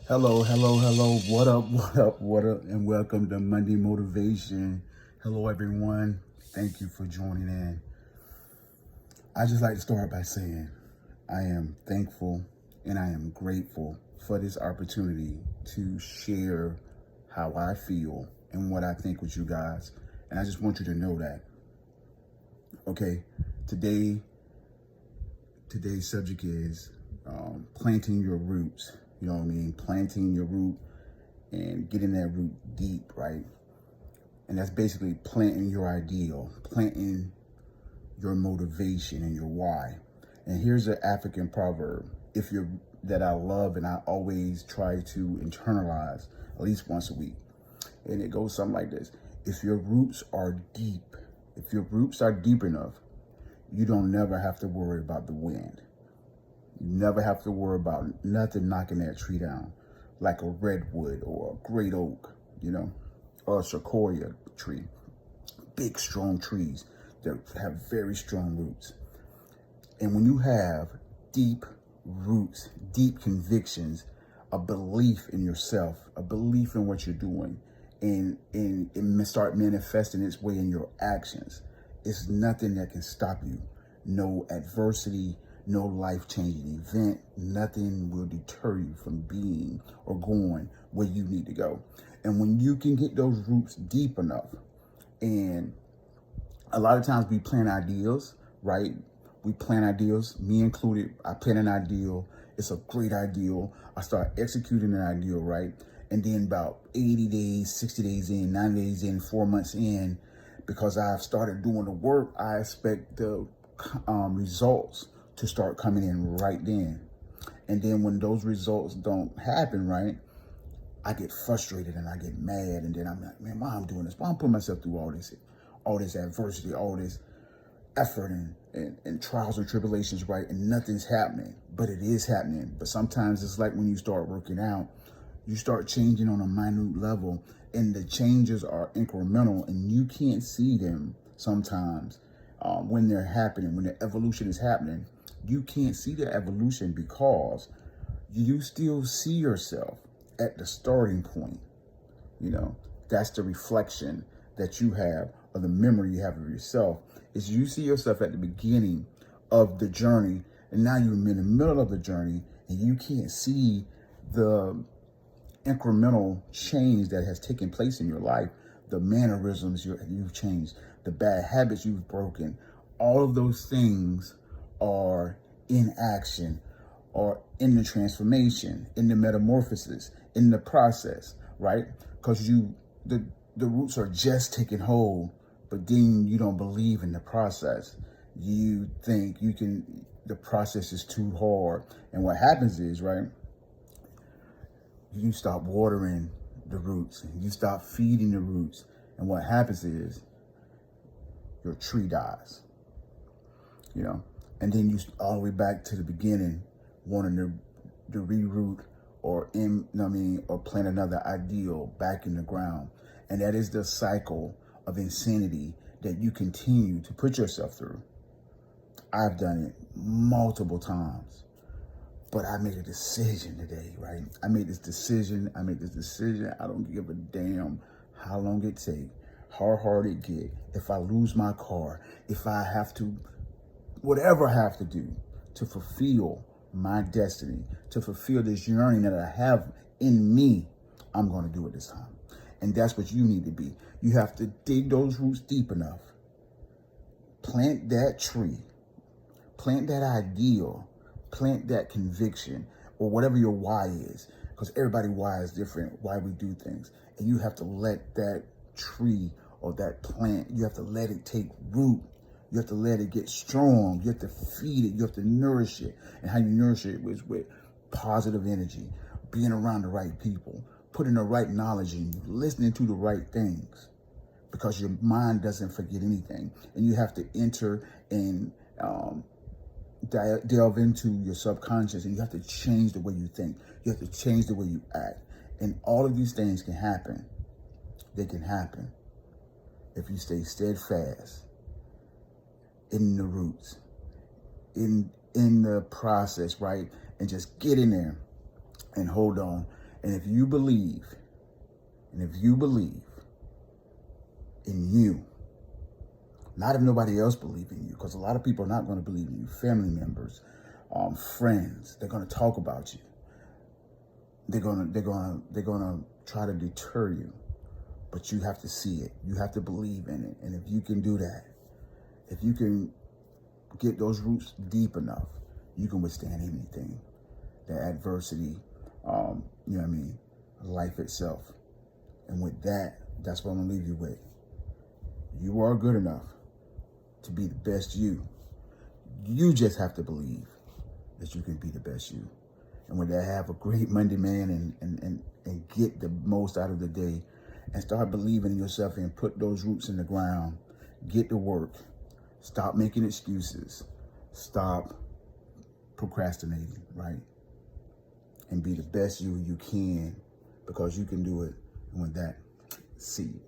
Hello, hello, hello. What up, what up, what up, and welcome to Monday Motivation. Hello, everyone. Thank you for joining in. I just like to start by saying I am thankful and I am grateful for this opportunity to share how I feel and what I think with you guys. And I just want you to know that. Okay, today's subject is planting your roots. You know what I mean? Planting your root and getting that root deep, right? And that's basically planting your ideal, planting your motivation and your why. And here's an African proverb, that I love and I always try to internalize at least once a week. And it goes something like this. If your roots are deep, if your roots are deep enough, you don't never have to worry about the wind. You never have to worry about nothing knocking that tree down, like a redwood or a great oak, or a sequoia tree. Big, strong trees that have very strong roots. And when you have deep roots, deep convictions, a belief in yourself, a belief in what you're doing, and it start manifesting its way in your actions, it's nothing that can stop you. No adversity, no life-changing event, nothing will deter you from being or going where you need to go. And when you can get those roots deep enough, and a lot of times we plan ideals, right? We plan ideals, me included. I plan an ideal. It's a great ideal. I start executing an ideal, right? And then about 80 days, 60 days in, 90 days in, 4 months in, because I've started doing the work, I expect the results to start coming in right then. And then when those results don't happen, right, I get frustrated and I get mad. And then I'm like, man, why I'm doing this? Why I'm putting myself through all this adversity, all this effort and trials and tribulations, right? And nothing's happening, but it is happening. But sometimes it's like when you start working out, you start changing on a minute level and the changes are incremental and you can't see them sometimes when they're happening, when the evolution is happening. You can't see the evolution because you still see yourself at the starting point. That's the reflection that you have, or the memory you have of yourself, is you see yourself at the beginning of the journey, and now you're in the middle of the journey, and you can't see the incremental change that has taken place in your life, the mannerisms you've changed, the bad habits you've broken. All of those things are in action, or in the transformation, in the metamorphosis, in the process, right? Because the roots are just taking hold, but then you don't believe in the process. You think the process is too hard. And what happens is, right, you stop watering the roots, you stop feeding the roots. And what happens is your tree dies, and then you all the way back to the beginning, wanting to reroot or plant another ideal back in the ground. And that is the cycle of insanity that you continue to put yourself through. I've done it multiple times, but I made a decision today, right? I made this decision. I don't give a damn how long it takes, how hard it get. If I lose my car, if I have to, whatever I have to do to fulfill my destiny, to fulfill this yearning that I have in me, I'm going to do it this time. And that's what you need to be. You have to dig those roots deep enough. Plant that tree. Plant that ideal. Plant that conviction, or whatever your why is. Because everybody's why is different, why we do things. And you have to let that tree or that plant, you have to let it take root. You have to let it get strong. You have to feed it. You have to nourish it. And how you nourish it is with positive energy, being around the right people, putting the right knowledge in you, listening to the right things, because your mind doesn't forget anything. And you have to enter and delve into your subconscious, and you have to change the way you think. You have to change the way you act. And all of these things can happen. They can happen if you stay steadfast in the roots, in the process, right? And just get in there and hold on And if you believe in you, not if nobody else believes in you, because a lot of people are not going to believe in you. Family members, friends, they're going to talk about you. They're gonna try to deter you, but you have to see it. You have to believe in it. And if you can do that, if you can get those roots deep enough, you can withstand anything, the adversity, you know what I mean, life itself. And with that, that's what I'm gonna leave you with. You are good enough to be the best you. You just have to believe that you can be the best you. And with that, have a great Monday, man, and get the most out of the day, and start believing in yourself and put those roots in the ground. Get to work. Stop making excuses. Stop procrastinating, right? And be the best you can, because you can do it. And with that, see you.